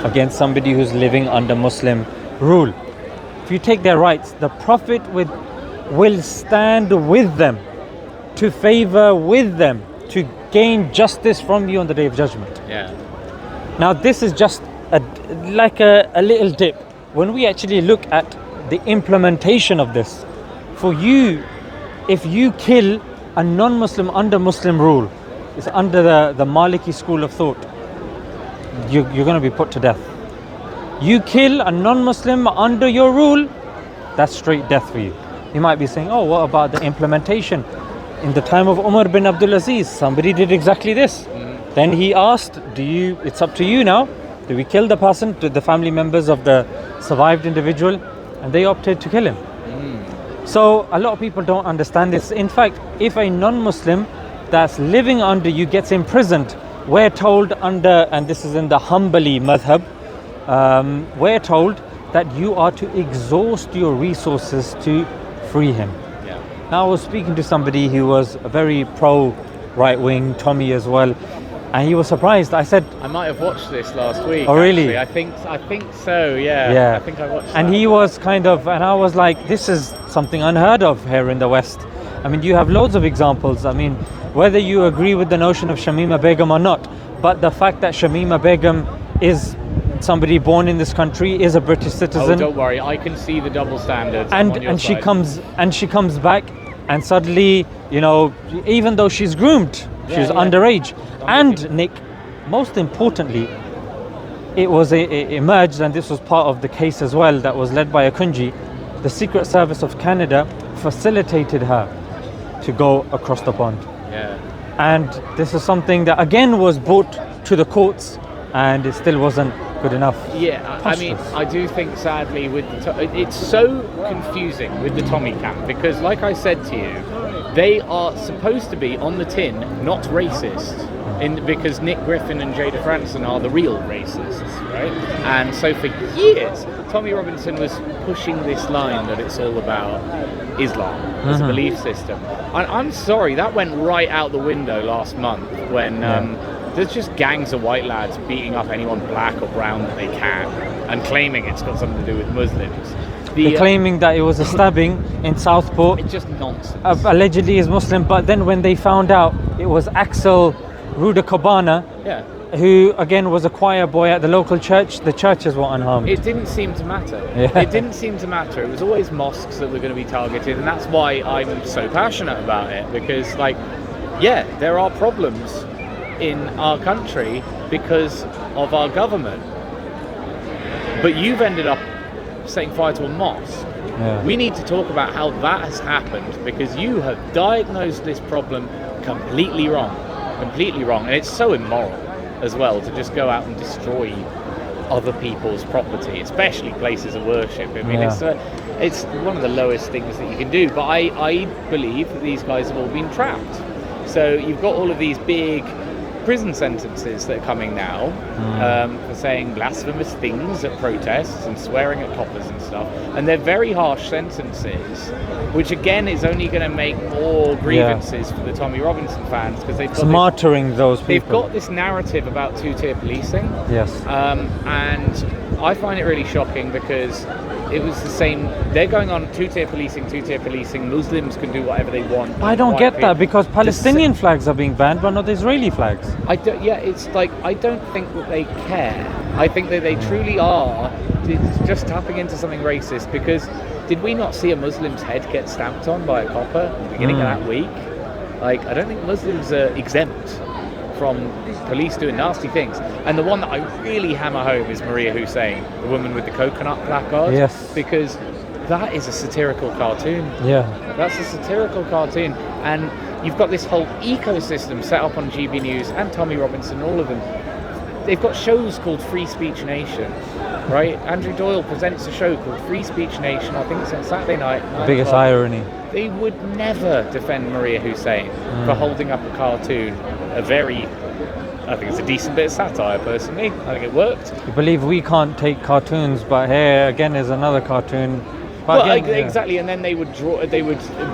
against somebody who's living under Muslim rule. If you take their rights, the Prophet will stand with them, to favor with them, to gain justice from you on the Day of Judgment. Yeah. Now this is just like a little dip. When we actually look at the implementation of this, for you, if you kill a non-Muslim under Muslim rule, it's under the Maliki school of thought, you're going to be put to death. You kill a non-Muslim under your rule, that's straight death for you. You might be saying, oh, what about the implementation? In the time of Umar bin Abdul Aziz, somebody did exactly this. Then he asked, it's up to you now. Do we kill the person, the family members of the survived individual? And they opted to kill him. So a lot of people don't understand this. In fact, if a non-Muslim that's living under you gets imprisoned, we're told and this is in the Hanbali madhab, we're told that you are to exhaust your resources to free him. Yeah. Now I was speaking to somebody who was a very pro right-wing, Tommy as well, and he was surprised. I said, I might have watched this last week. Oh really? Actually. I think so, yeah. Yeah. I think I watched and that. he was and I was like, this is something unheard of here in the West. I mean, you have loads of examples. I mean, whether you agree with the notion of Shamima Begum or not, but the fact that Shamima Begum is somebody born in this country, is a British citizen. Oh, don't worry, I can see the double standards. And she comes back, and suddenly, even though she's groomed, she's underage. And Nick, most importantly, it emerged, and this was part of the case as well, that was led by a Kunji. The Secret Service of Canada facilitated her to go across the pond. Yeah. And this is something that again was brought to the courts, and it still wasn't good enough. Yeah, I mean, I do think sadly it's so confusing with the Tommy camp, because like I said to you, they are supposed to be on the tin not racist, because Nick Griffin and Jada Franson are the real racists, right? And so for years, Tommy Robinson was pushing this line that it's all about Islam as a belief system. And I'm sorry, that went right out the window last month when there's just gangs of white lads beating up anyone black or brown that they can and claiming it's got something to do with Muslims. They're claiming that it was a stabbing in Southport. It's just nonsense. Allegedly is Muslim, but then when they found out it was Axel Rudakobana, who again was a choir boy at the local church, the churches were unharmed. It didn't seem to matter. Yeah. It didn't seem to matter. It was always mosques that were going to be targeted, and that's why I'm so passionate about it, because there are problems in our country because of our government, but you've ended up setting fire to a mosque. We need to talk about how that has happened, because you have diagnosed this problem completely wrong, and it's so immoral as well to just go out and destroy other people's property, especially places of worship. I mean, it's one of the lowest things that you can do, but I believe that these guys have all been trapped. So you've got all of these big prison sentences that are coming now for saying blasphemous things at protests and swearing at coppers and stuff, and they're very harsh sentences, which again is only going to make more grievances for the Tommy Robinson fans, because they've got martyring those people. They've got this narrative about two-tier policing. Yes. And I find it really shocking, because it was the same. They're going on two-tier policing. Muslims can do whatever they want. I don't get that, because Palestinian flags are being banned, but not Israeli flags. It's like, I don't think that they care. I think that they truly are just tapping into something racist, because did we not see a Muslim's head get stamped on by a copper at the beginning of that week? Like, I don't think Muslims are exempt from police doing nasty things. And the one that I really hammer home is Maria Hussein, the woman with the coconut placard. Yes. Because that is a satirical cartoon. Yeah. That's a satirical cartoon. And you've got this whole ecosystem set up on GB News and Tommy Robinson, all of them. They've got shows called Free Speech Nation, right? Andrew Doyle presents a show called Free Speech Nation. I think it's on Saturday night. Biggest irony. They would never defend Maria Hussein for holding up a cartoon. I think it's a decent bit of satire, personally. I think it worked. You believe we can't take cartoons, but here again is another cartoon. But well, again, exactly, and then they would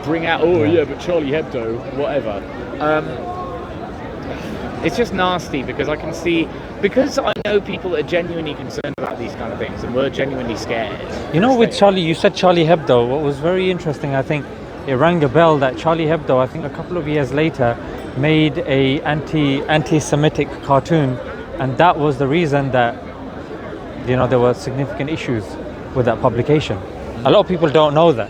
bring out, but Charlie Hebdo, whatever. It's just nasty because I can see, because I know people that are genuinely concerned about these kind of things and were genuinely scared. You know, with Charlie, you said Charlie Hebdo. What was very interesting, I think, it rang a bell that Charlie Hebdo, I think a couple of years later, made a anti-Semitic cartoon, and that was the reason that, you know, there were significant issues with that publication. A lot of people don't know that,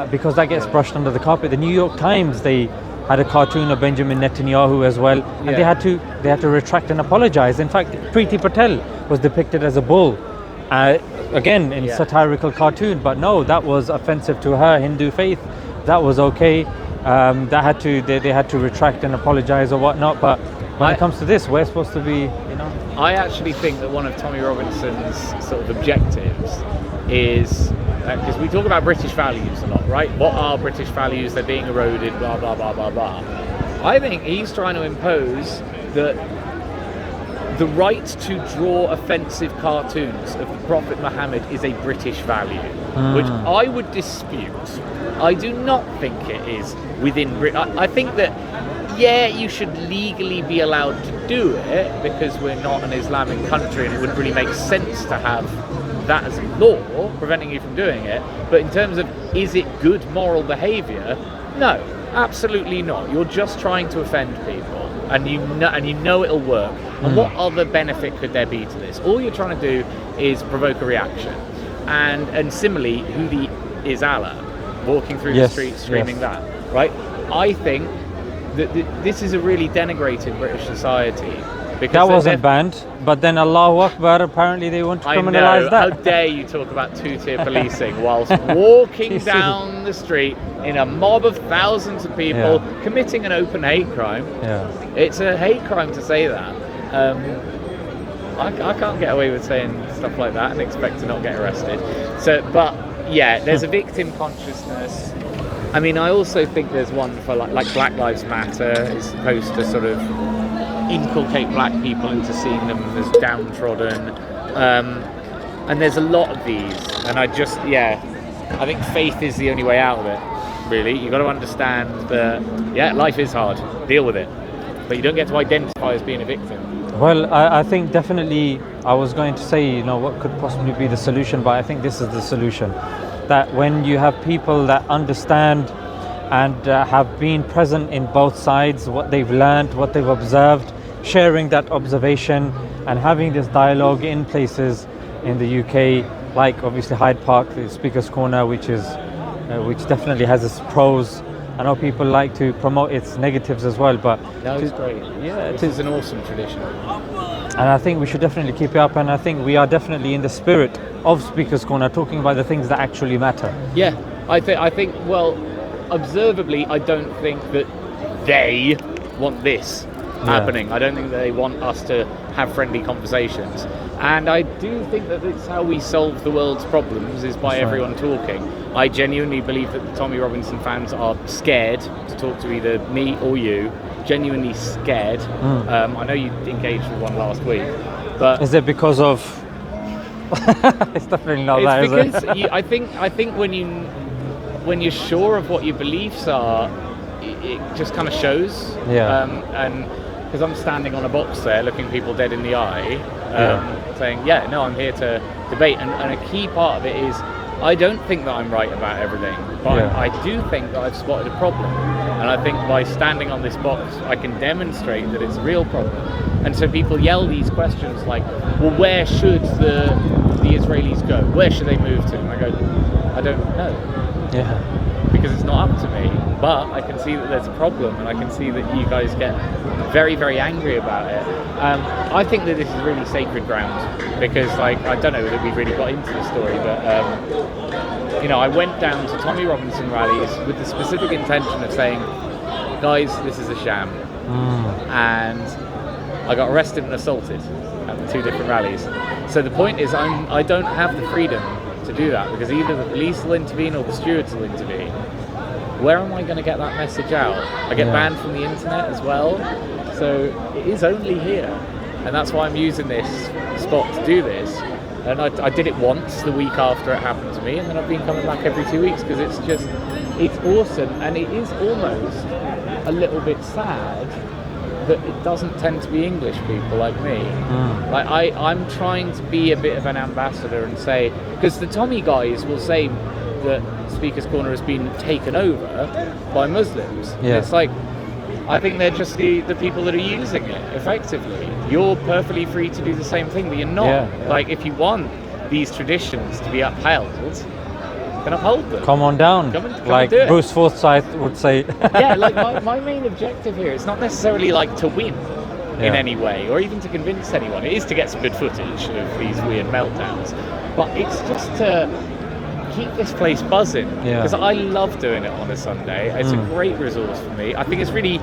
because that gets brushed under the carpet. The New York Times, they had a cartoon of Benjamin Netanyahu as well, and they had to retract and apologize. In fact, Preeti Patel was depicted as a bull, again in satirical cartoon, but no, that was offensive to her Hindu faith. That was okay. They had to retract and apologize or whatnot. But when it comes to this, we're supposed to be, you know. I actually think that one of Tommy Robinson's sort of objectives is, because we talk about British values a lot, right? What are British values? They're being eroded, blah, blah, blah, blah, blah. I think he's trying to impose that the right to draw offensive cartoons of the Prophet Muhammad is a British value, which I would dispute. I do not think it is within Britain. I think that, you should legally be allowed to do it because we're not an Islamic country and it wouldn't really make sense to have that as a law preventing you from doing it. But in terms of, is it good moral behaviour? No, absolutely not. You're just trying to offend people, and you know it'll work. And what other benefit could there be to this? All you're trying to do is provoke a reaction. And similarly, Hudi is Allah, walking through the streets screaming that, right? I think that this is a really denigrated British society. Because that wasn't banned, but then Allahu Akbar, apparently they want to criminalise that. How dare you talk about two-tier policing whilst walking down the street in a mob of thousands of people committing an open hate crime. It's a hate crime to say that. I can't get away with saying stuff like that and expect to not get arrested. But there's a victim consciousness. I mean, I also think there's one for like Black Lives Matter is supposed to sort of inculcate black people into seeing them as downtrodden, and there's a lot of these, and I think faith is the only way out of it, really. You've got to understand that life is hard, deal with it, but you don't get to identify as being a victim. Well, I think definitely, I was going to say, you know, what could possibly be the solution, but I think this is the solution, that when you have people that understand and have been present in both sides, what they've learned, what they've observed, sharing that observation and having this dialogue in places in the UK, like obviously Hyde Park, the Speaker's Corner, which definitely has its pros. I know people like to promote its negatives as well, but it's great. This is an awesome tradition, and I think we should definitely keep it up. And I think we are definitely in the spirit of Speaker's Corner, talking about the things that actually matter. I think. Well, observably, I don't think that they want this happening. I don't think that they want us to have friendly conversations, and I do think that it's how we solve the world's problems, is by everyone talking. I genuinely believe that the Tommy Robinson fans are scared to talk to either me or you, genuinely scared. I know you engaged with one last week, but is it because of it's definitely not that, is it? I think when you're sure of what your beliefs are, it just kind of shows. And because I'm standing on a box there looking people dead in the eye, saying, no, I'm here to debate. And a key part of it is, I don't think that I'm right about everything, but I do think that I've spotted a problem. And I think by standing on this box, I can demonstrate that it's a real problem. And so people yell these questions like, well, where should the Israelis go? Where should they move to? And I go, I don't know. Because it's not up to me, but I can see that there's a problem, and I can see that you guys get very, very angry about it. I think that this is really sacred ground, because I don't know that we really got into the story, but I went down to Tommy Robinson rallies with the specific intention of saying, guys, this is a sham. And I got arrested and assaulted at the two different rallies. So the point is, I don't have the freedom to do that, because either the police will intervene or the stewards will intervene. Where am I going to get that message out? I get banned from the internet as well, so it is only here, and that's why I'm using this spot to do this. And I did it once the week after it happened to me, and then I've been coming back every 2 weeks, because it's awesome, and it is almost a little bit sad but it doesn't tend to be English people like me. Like I'm trying to be a bit of an ambassador and say, because the Tommy guys will say that Speaker's Corner has been taken over by Muslims. Yeah. It's like, I think they're just the people that are using it effectively. You're perfectly free to do the same thing, but you're not. Yeah. Like, if you want these traditions to be upheld, then uphold them. Come on down. Come and like do it. Bruce Forsyth would say. Yeah, like my main objective here is not necessarily like to win in any way, or even to convince anyone. It is to get some good footage of these weird meltdowns, but it's just to keep this place buzzing, because I love doing it on a Sunday. It's a great resource for me. I think it's really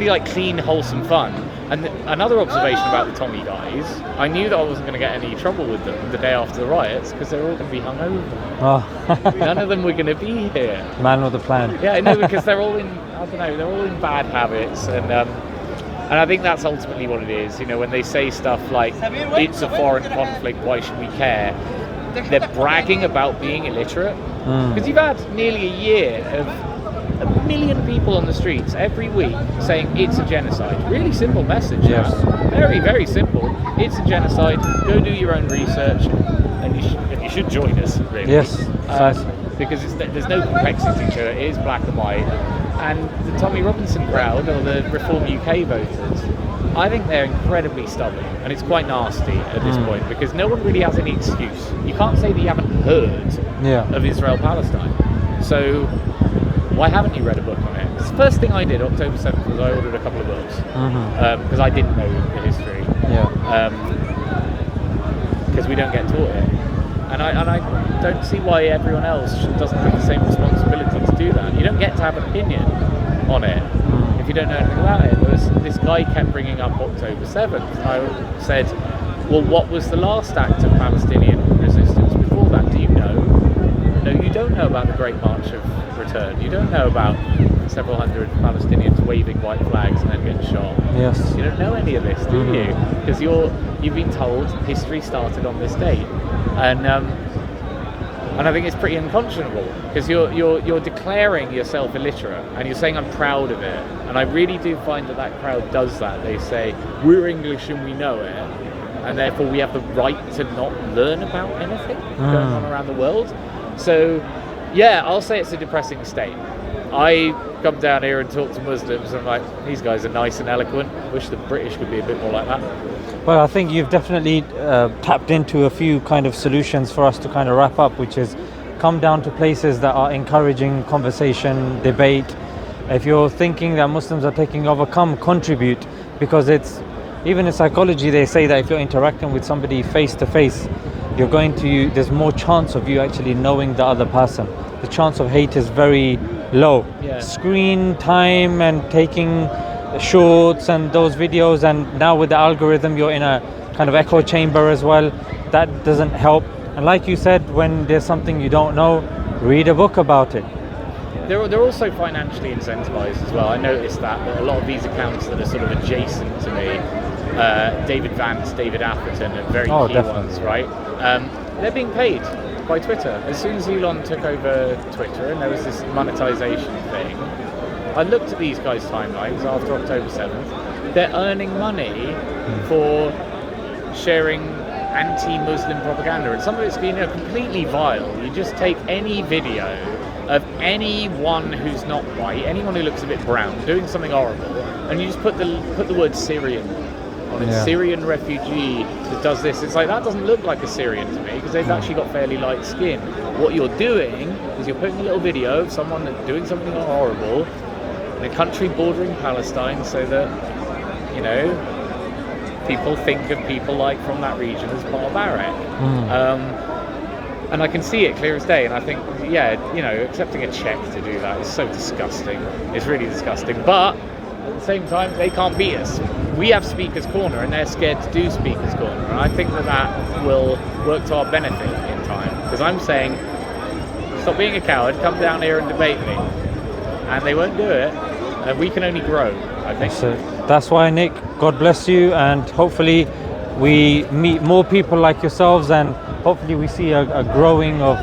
like clean, wholesome fun. And another observation about the Tommy guys, I knew that I wasn't going to get any trouble with them the day after the riots, because they're all going to be hungover. Oh. None of them were going to be here. Man with a plan. Yeah, no, because they're all in, I don't know, they're all in bad habits, and I think that's ultimately what it is. You know, when they say stuff like, it's a foreign conflict, why should we care? They're bragging about being illiterate, because you've had nearly a year of 1 million people on the streets every week saying it's a genocide. Really simple message. Yes. Very, very simple. It's a genocide. Go do your own research, and you should join us, really. Yes. Because there's no complexity to it. It is black and white. And the Tommy Robinson crowd, or the Reform UK voters, I think they're incredibly stubborn, and it's quite nasty at this point, because no one really has any excuse. You can't say that you haven't heard of Israel-Palestine. So why haven't you read a book on it? Because the first thing I did, October 7th, was I ordered a couple of books, because I didn't know the history. Because we don't get taught it. And I don't see why everyone else doesn't have the same responsibility to do that. You don't get to have an opinion on it if you don't know anything about it. This guy kept bringing up October 7th. I said, well, what was the last act of Palestinian resistance before that? Do you know? No, you don't know about the Great March of Return. You don't know about several hundred Palestinians waving white flags and then getting shot. Yes. You don't know any of this, do you? Because you've been told history started on this date. And I think it's pretty unconscionable, because you're declaring yourself illiterate, and you're saying I'm proud of it. And I really do find that crowd does that. They say we're English and we know it, and therefore we have the right to not learn about anything going on around the world. So yeah, I'll say it's a depressing state. I come down here and talk to Muslims, and I'm like, these guys are nice and eloquent. Wish the British could be a bit more like that. Well, I think you've definitely tapped into a few kind of solutions for us to kind of wrap up, which is come down to places that are encouraging conversation, debate. If you're thinking that Muslims are taking over, come contribute, because it's, even in psychology they say that if you're interacting with somebody face to face, there's more chance of you actually knowing the other person. The chance of hate is very low. Screen time and taking shorts and those videos, and now with the algorithm you're in a kind of echo chamber as well. That doesn't help. And like you said, when there's something you don't know, read a book about it. They're also financially incentivized as well. I noticed that a lot of these accounts that are sort of adjacent to me, David Vance, David Atherton, are very key ones, right? They're being paid by Twitter. As soon as Elon took over Twitter and there was this monetization thing, I looked at these guys' timelines after October 7th. They're earning money for sharing anti-Muslim propaganda, and some of it's completely vile. You just take any video of anyone who's not white, anyone who looks a bit brown, doing something horrible, and you just put the word Syrian on it. Syrian refugee that does this. It's like, that doesn't look like a Syrian to me, because they've actually got fairly light skin. What you're doing is you're putting a little video of someone that's doing something horrible in a country bordering Palestine, so that, you know, people think of people like from that region as barbaric. And I can see it clear as day, and I think, accepting a check to do that is so disgusting. It's really disgusting. But at the same time, they can't beat us. We have Speaker's Corner, and they're scared to do Speaker's Corner. And I think that will work to our benefit in time. Because I'm saying, stop being a coward, come down here and debate me. And they won't do it. And we can only grow, I think. So that's why, Nick, God bless you, and hopefully we meet more people like yourselves, and hopefully we see a growing of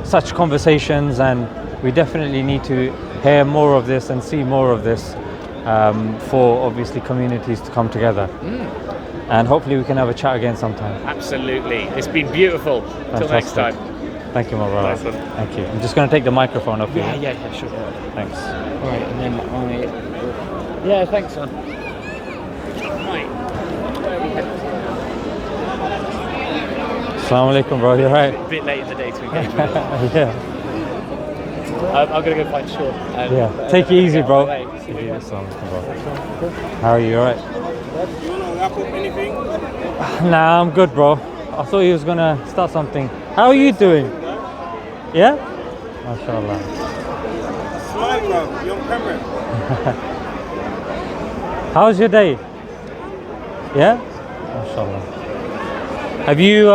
such conversations, and we definitely need to hear more of this and see more of this. for obviously communities to come together. And hopefully we can have a chat again sometime. Absolutely. It's been beautiful. Till next Fantastic. time. Thank you, my brother. Nice one. Thank you. I'm just going to take the microphone off you. Yeah, sure. Thanks. Right, and then yeah, thanks, man. Right. Assalamu alaikum, bro. You alright? A bit late in the day to engage with it. Yeah. I'm going to go find Sean. Yeah. Take it easy, bro. Right. Assalamu alaikum, bro. How are you? Alright? You want to wrap up anything? Nah, I'm good, bro. I thought he was going to start something. How are you doing? Yeah? MashaAllah. Smile, bro. You're on camera. How's your day? Yeah? MashaAllah. Have you,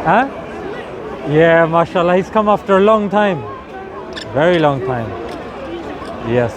huh? Yeah, MashaAllah. He's come after a long time. Very long time. Yes.